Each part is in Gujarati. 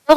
તો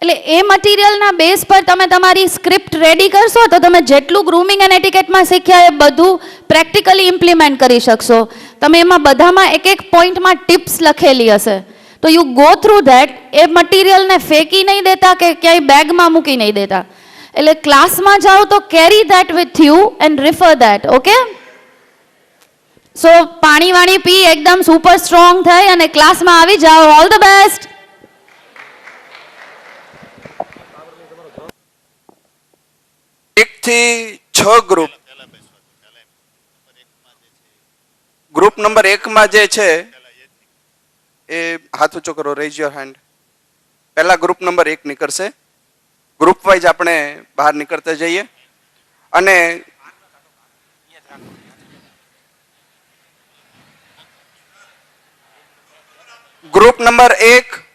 એટલે એ મટીરિયલના બેઝ પર તમે તમારી સ્ક્રિપ્ટ રેડી કરશો તો તમે જેટલું ગ્રૂમિંગ એન્ડ એટિકેટમાં શીખ્યા એ બધું પ્રેક્ટિકલી ઇમ્પ્લિમેન્ટ કરી શકશો. તમે એમાં બધામાં એક એક પોઈન્ટમાં ટિપ્સ લખેલી હશે, તો યુ ગો થ્રુ ધેટ. એ મટીરિયલને ફેંકી નહીં દેતા કે ક્યાંય બેગમાં મૂકી નહીં દેતા. એટલે ક્લાસમાં જાઓ તો carry that with you and refer that. Okay, so પાણી વાણી પી એકદમ સુપર સ્ટ્રોંગ થઈ અને ક્લાસમાં આવી જાઓ. All the best. થી 6 ગ્રુપ. ગ્રુપ નંબર 1 માં જે છે એ હાથ ઊંચો કરો, રેઝ યોર હેન્ડ. પહેલા ગ્રુપ નંબર 1 નીકળશે. ગ્રુપ વાઇઝ આપણે બહાર નીકળતા જઈએ. અને ગ્રુપ નંબર 1,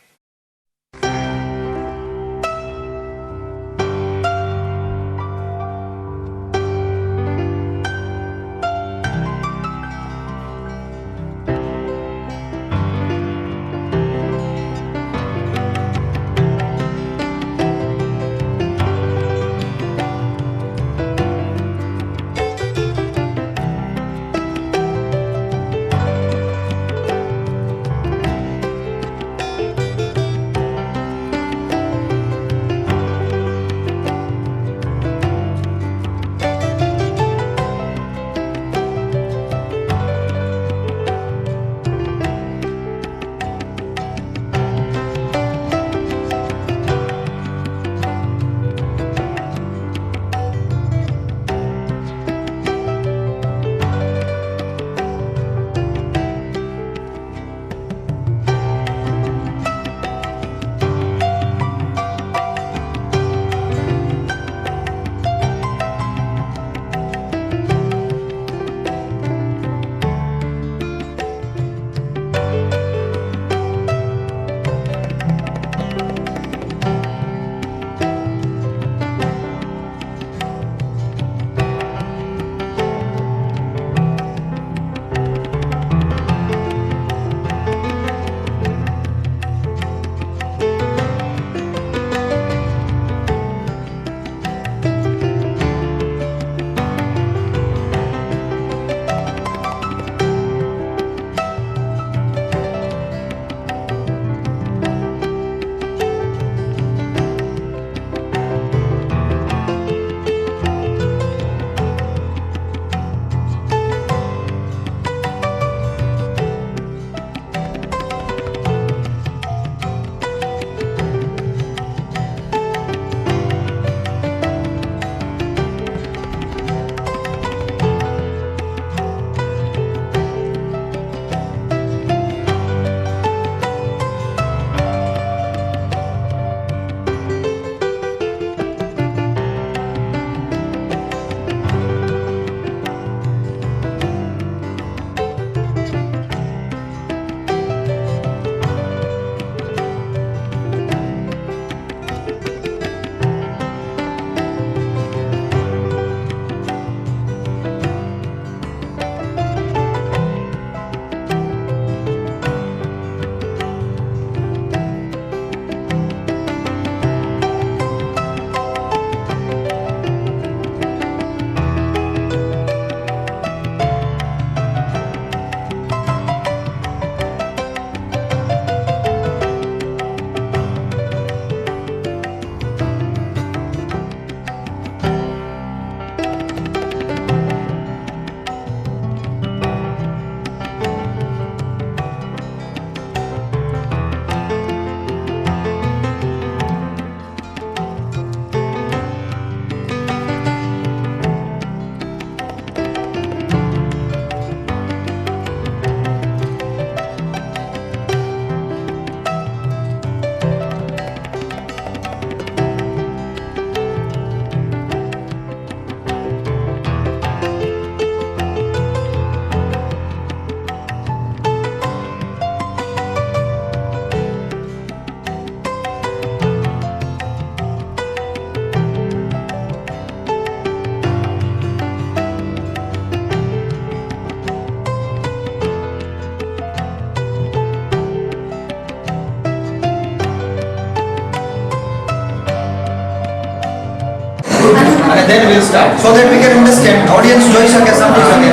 અને then we'll start so that we can understand audience જોઈ શકે સમજી શકે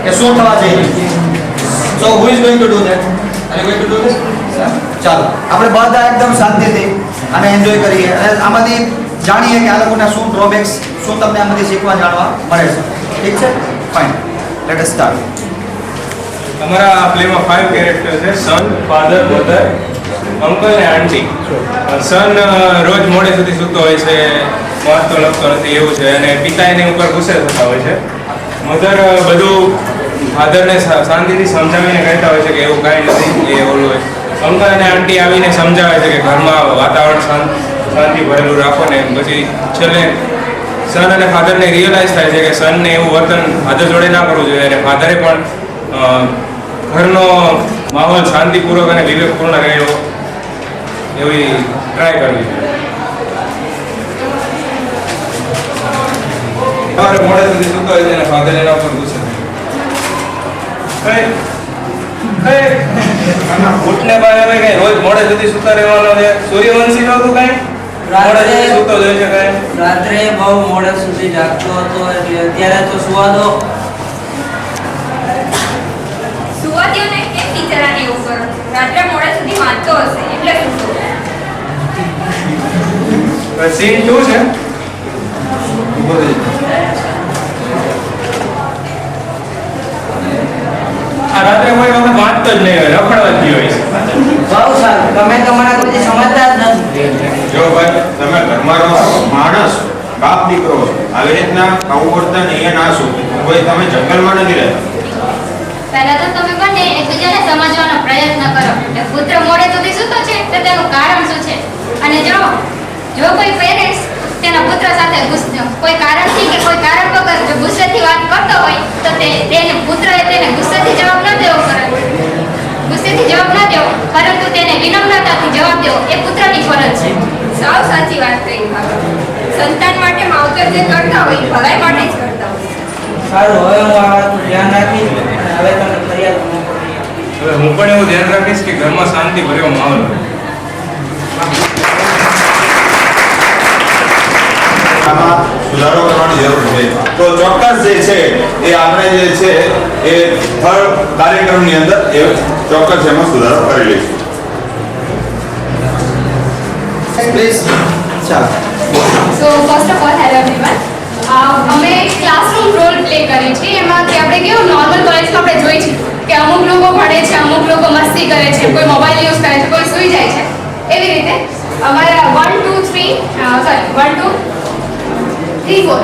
કે શું થવા જઈ રહ્યું છે. So who is going to do that? Are you going to do this? ચાલો આપણે બધા એકદમ શાંતિથી અને એન્જોય કરીએ અને આમાંથી જાણીએ કે આ લોકોના શું ડ્રોબેક્સ શું તમને આમાંથી શીખવા જાણવા મળે છે. ઠીક છે? Fine, let us start. અમારા પ્લેમાં 5 કેરેક્ટર છે: સન, ફાધર, મધર, અંકલ અને આંટી. સન રોજ મોડે સુધી સૂતો હોય છે, વાંચતો લખતો નથી એવું છે, અને પિતા એની ઉપર ગુસ્સે થતા હોય છે. મધર બધું ફાધરને શાંતિથી સમજાવીને કહેતા હોય છે કે એવું કાંઈ નથી, એ ઓલું હોય. અંકલ અને આંટી આવીને સમજાવે છે કે ઘરમાં વાતાવરણ શાંતિ ભરેલું રાખો ને. પછી છેલ્લે સન અને ફાધરને રિયલાઇઝ થાય છે કે સનને એવું વર્તન ફાધર જોડે ના કરવું જોઈએ, અને ફાધરે પણ ઘરનો માહોલ શાંતિપૂર્વક અને વિવેકપૂર્ણ રહે એવી ટ્રાય કરવી જોઈએ. સવારે મોડે સુધી સૂતો હોય છે અને ફાધર એના ઉપર ગુસ્સે ઉઠને બાદ હવે કઈ રોજ મોડે સુધી સૂતા રહેવાનો છે. સૂર્યવંશી નહોતું કઈ મોડે સુધી સૂતો જોઈ છે કઈ રાત્રે બહુ મોડે સુધી જાગતો હતો એટલે અત્યારે તો સુવા દો. સુવા દ્યો ને, કેમ ટીચરાને એવું કરો? રાત્રે મોડે સુધી વાંચતો હશે એટલે સૂતો. સીન 2 છે. આ રાત્રે કોઈ વખત વાંચતો જ નહીં હોય, રખડવા જ ગયો હોય છે. બહુ સારું, તમે તમારા કોઈ સમજતા જ નથી. જો ભાઈ તમે ઘરમાં રહો માણસ બાપ દીકરો આવી રીતના આવું વર્તન અહીંયા ના શું કોઈ તમે જંગલમાં નથી રહેતા. પહેલા તો તમે બંને એકબીજાને સમજવાનો પ્રયત્ન કરો કે પુત્ર મોડે સુધી સૂતો છે તો તેનું કારણ શું છે. અને જો કોઈ પેરેન્ટ્સ તેના પુત્ર સાથે કોઈ કારણથી કે કોઈ કારણ વગર જો ગુસ્સેથી વાત કરતો હોય તો તેને પુત્રએ તેને ગુસ્સેથી જવાબ ન દેવો પરંતુ તેને વિનમ્રતાથી જવાબ દેવો એ પુત્રની ફરજ છે. સાવ સાચી વાત કહી. સંતાન માટે માવતર જે કરતા હોય ભલાઈ માટે જ કરતા હોય. સારું, હવે હું આ વાતનું ધ્યાન રાખીશ અને હવે તમે ફરિયાદ ન કરો. હવે હું પણ એવું ધ્યાન રાખીશ કે ઘરમાં શાંતિ ભર્યો માહોલ હોય. આમાં સુધારો કરવાની જરૂર છે. તો ચોક્કસ જે છે એ આપણે જે છે એ થર્ડ કાર્યક્રમની અંદર એ ચોક્કસ એમાં સુધારો કરી લઈશું. પ્લીઝ ચાલો. So first of all hello everyone. અમે ક્લાસરૂમ રોલ પ્લે કરીએ છીએ. એમાં કે આપણે કેવું નોર્મલ કોલેજમાં આપણે જોઈ છે કે અમુક લોકો ભણે છે, અમુક લોકો મસ્તી કરે છે, કોઈ મોબાઈલ યુઝ કરે છે, કોઈ સૂઈ જાય છે. એવી રીતે અમારા 1 2 3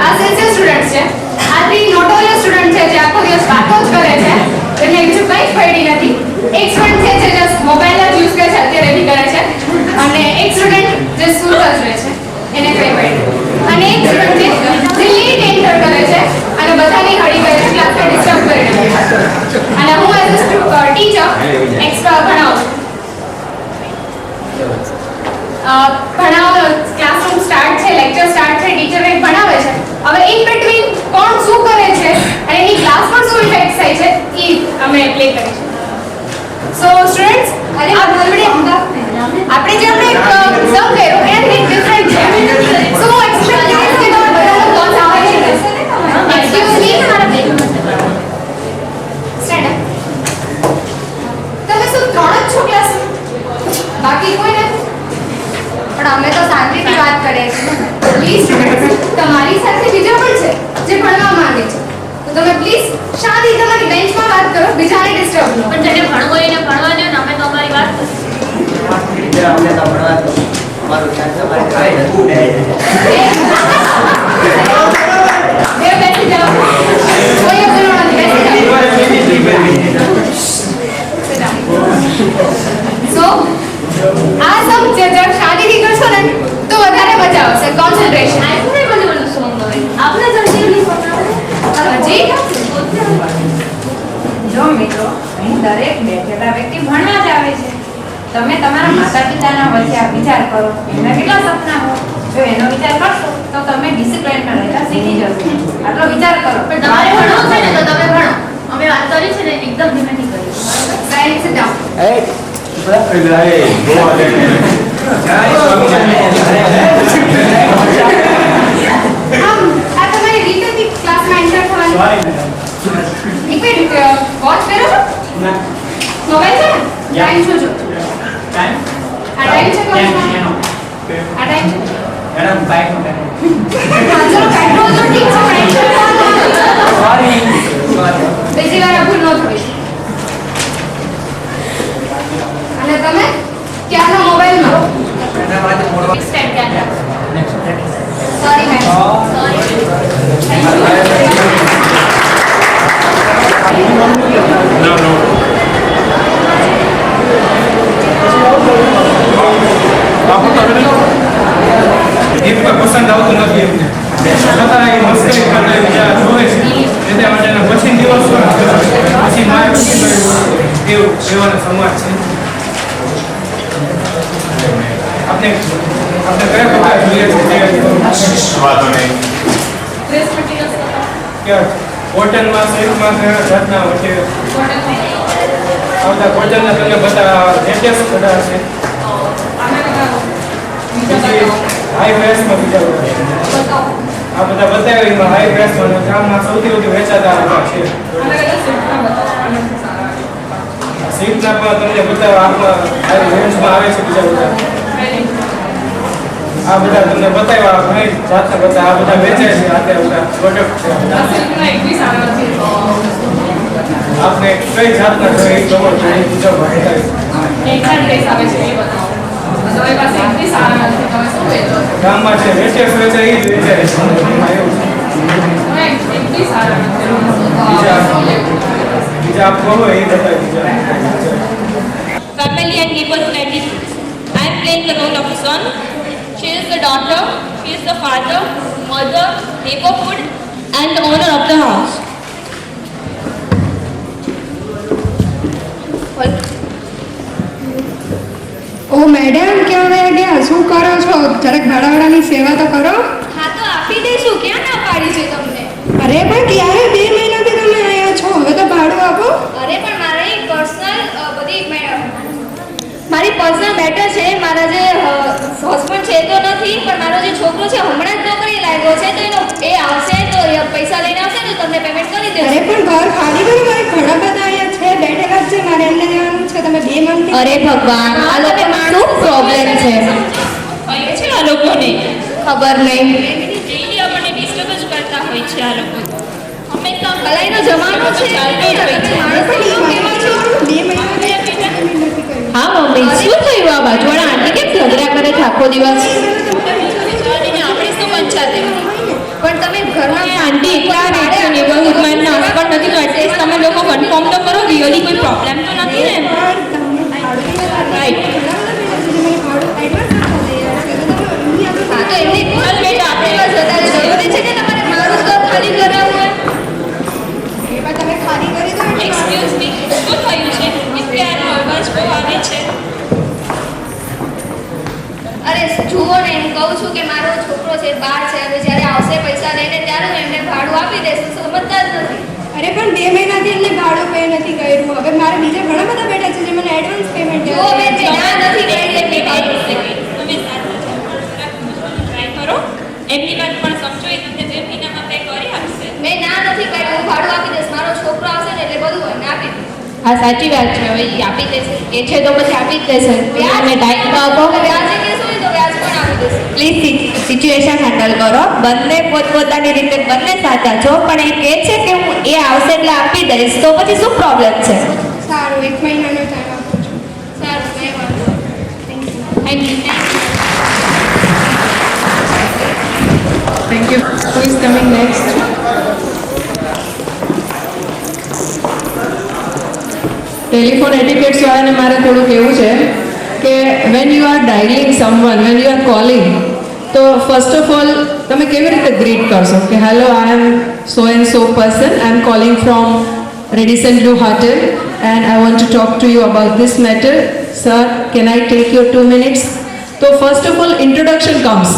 આ સિન્સિયર સ્ટુડન્ટ છે. આ 3 નોટોરિયસ સ્ટુડન્ટ છે જે આખો દિવસ વાતો જ કરે છે, એને બીજું કંઈ જ પડી નથી. એક સ્ટુડન્ટ છે જે જસ્ટ મોબાઈલ જ યુઝ કરે છે, અત્યારે બી કરે છે. અને એક સ્ટુડન્ટ જે સૂતો જ રહે છે, એને કંઈ પડી. અને એક સ્ટુડન્ટ છે જે લેટ એન્ટર કરે છે અને બધાની હળી કરે છે, ક્લાસને ડિસ્ટર્બ કરી રહે છે. અને હું એઝ અ ટીચર એક્સ્ટ્રા ભણાવું ક્લાસરૂમ સ્ટાર્ટ છે, લેક્ચર સ્ટાર્ટ છે, ટીચર કંઈક ભણાવે છે. હવે ઇન બિટવીન કોણ શું કરે છે અને એની ક્લાસ પર શું ઇફેક્ટ થાય છે એ અમે પ્લે કરી છે. સો સ્ટુડન્ટ્સ આપણે જે આપણે એક સમ કર્યું એનાથી ડિફરન્ટ છે. સો હું એક્સપેક્ટ કરીશ કે તમે બધાનો ક્લાસ આવે છે. Excuse me, stand up. તમે શું 3 જ છો ક્લાસમાં? બાકી કોઈ નથી? પણ અમે તો શાંતિથી વાત કરીએ છીએ. પ્લીઝ તમારી સાથે બીજા પણ છે જે ભણવા માંગે છે, તો તમે પ્લીઝ શાંતિ તમારી બેન્ચમાં વાત કરો, બીજાને ડિસ્ટર્બ ન કરો. પણ જેને ભણવું એને ભણવા દો ને, અમે તો અમારી વાત ટીચર અમને તો ભણવા દો. મારું ધ્યાન તમારે કાંઈ નથી. બે બેસી જાઓ. કોઈ બોલવાનું નથી, બેસી જાઓ. સો આ સમ જે જરા શાંતિથી કરશો ને તો વધારે મજા આવશે. કોન્સન્ટ્રેશન. આપણે બધું સોંગ હોય આપણે જલ્દી જી જો મિત્રો, અહીં દરેક બેઠેલા વ્યક્તિ ભણવા જ આવે છે. તમે તમારા માતા પિતાના વચ્ચે આ વિચાર કરો, એમના કેટલા સપના હોય. જો એનો વિચાર કરશો તો તમે ડિસિપ્લિનમાં રહેતા શીખી જશો. આટલો વિચાર કરો. પણ તમારે ભણવું છે ને તો તમે ભણો. અમે વાત કરી છે ને એકદમ ધીમેથી કરી. Silence down. એક મિનિટ વોચ પહેરો છો મોબાઈલ છે ને ટાઈમ શું છે આ ટાઈમ છે કોણ આ ટાઈમ છે મેડમ બાઈક નો ચલો પેટ્રોલ તો ઠીક છે બીજી વાર આ ભૂલ ન થઈ અને તમે ક્યાંનો મોબાઈલમાં સ્ટેપ ધ્યાન રાખો સોરી મેમ No. એ કોઈ પસંદ આવતું નથી એમને છતાં એ મસ્કરી કરે બીજા જોવે છે એટલા માટે પછી દિવસ પછી મારે એવું એવાનો સમાજ છે આપણે કયા પ્રકાર જોઈએ છે વાતો નહીં. કે હોટલમાં સિલ્કમાં ઘણા જાતના વચ્ચે આવતા હોટલના તમને બધા લેટેસ્ટ બધા છે હાઈ પ્રાઇસમાં બીજા બધા આ બધા બતાવ્યા એમાં હાઈ પ્રાઇસમાં ગામમાં સૌથી વધુ વેચાતા બધા છે સિલ્કના પણ તમને બતાવ્યા આપણા રેન્જમાં આવે છે બીજા બધા આ બધા તમને બતાવ્યા ઘણી જાતના બધા આ બધા વેચાય છે અત્યારે બધા પ્રોડક્ટ છે આપને કઈ જાતના જોઈએ એ ખબર છે એ બીજો ગામમાં છે વેચાય વેચાય એ જ વેચાય છે એમાં એવું છે બીજા આપ કહો એ બતાવી બીજા Family and neighbors attitude. I am playing the role of a son. She is the daughter, she is the father, mother, neighborhood, and the owner of the house. ઓ મેડમ ક્યાં વયા ગયા શું કરો છો જરાક ભાડાવાળાની સેવા તો કરો હા તો આપી દઈશું ક્યાં ના પાડી છે તમને અરે પણ ક્યારે 2 મહિનાથી તમે આવ્યા છો હવે તો ભાડું આપો અરે પણ મારી પર્સનલ બધી મારી પર્સનલ મેટર છે મારા જે હસબન્ડ છે તો નથી પણ મારો જે છોકરો છે હમણાં જ નોકરી લાગ્યો છે તો એનો એ આવશે તો પૈસા લઈને આવશે તો તમને પેમેન્ટ કરી દેશે અરે પણ ઘર ખાલી કરો મારે ઘણા બધા અહીંયા છે બેઠેલા જ છે મારે એમને જવાનું છે તમે 2 મંથથી અરે ભગવાન આ લોકોને શું પ્રોબ્લેમ છે કઈ છે આ લોકોને ખબર નહીં ડેઈલી આપણને ડિસ્ટર્બ જ કરતા હોય છે આ લોકો હંમેશા ભલાઈનો જમાનો છે હા મમ્મી શું થયું આ બાજુવાળા આંટી કેમ ઝઘડા કરે છે આખો દિવસ આપણે શું પંચાયત પણ તમે ઘરમાં આંટી એકલા રહે છે નેબરહુડમાં એમના હસબન્ડ નથી તો એટલીસ્ટ તમે લોકો કન્ફર્મ તો કરો રિયલી કોઈ પ્રોબ્લેમ તો નથી ને રાઈટ હા તો એમની ચાલ બેટા આપણે જતા જરૂરી છે કે તમારે મારું ઘર ખાલી કરાવવું એમાં તમે ખાલી કરી દો એક્સક્યુઝ મી શું થયું છે અત્યારે અવાજ બહુ આવે છે અરે જુઓ ને હું કહું છું કે મારો છોકરો છે બહાર છે હવે જ્યારે આવશે પૈસા લઈને ત્યારે હું એમને ભાડું આપી દઈશ તો સમજતા જ નથી અરે પણ 2 મહિનાથી એમને ભાડું પે નથી કર્યું હવે મારે બીજા ઘણા બધા બેઠા છે જે મને એડવાન્સ પેમેન્ટ જુઓ બેન જે ના નથી કરી એટલી વાત તમે ટ્રાય કરો એમની વાત પણ સમજો એ તમને 2 મહિનામાં પે કરી આપશે મેં ના નથી કર્યું હું ભાડું આપી દઈશ મારો છોકરો આવશે ને એટલે બધું એને આપી દઈશ હા સાચી વાત છે હવે એ આપી દેશે એ છે તો પછી આપી જ દેશે વ્યાજ ટાઈમ તો આપો વ્યાજે કહેશો ને તો વ્યાજ પણ આપી દેશે પ્લીઝ સિચ્યુએશન હેન્ડલ કરો બંને પોતપોતાની રીતે બંને સાચા છો પણ એ કહે છે કે હું એ આવશે એટલે આપી દઈશ તો પછી શું પ્રોબ્લેમ છે સારું 1 મહિનાનો ટાઈમ આપો છો સારું કંઈ વાંધો thank you thank you who is coming next telephone etiquettes વાળાને મારે થોડું કહેવું છે કે when you are dialing someone when you are calling તો ફર્સ્ટ ઓફ ઓલ તમે કેવી રીતે ગ્રીટ કરશો કે hello I am so and so person I am calling from Radisson Blu hotel and I want to talk to you about this matter sir can I take your 2 minutes તો first of all introduction comes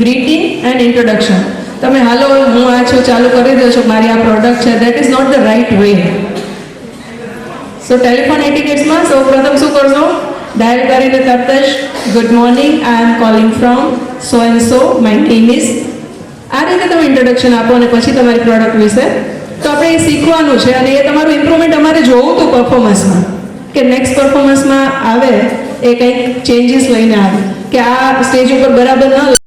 greeting and introduction તમે હાલો હું આ છું ચાલુ કરી દો છો મારી આ પ્રોડક્ટ છે that is not the right way so telephone એટિકેટ્સમાં સૌ પ્રથમ શું કરશો ડાયલ કરીને તરત જ good morning I am calling from so and so my name is આ રીતે તમે ઇન્ટ્રોડક્શન આપો અને પછી તમારી પ્રોડક્ટ વિશે તો આપણે એ શીખવાનું છે અને એ તમારું ઇમ્પ્રુવમેન્ટ અમારે જોવું હતું પરફોર્મન્સમાં કે નેક્સ્ટ પરફોર્મન્સમાં આવે એ કંઈક ચેન્જીસ લઈને આવે કે આ સ્ટેજ ઉપર બરાબર ન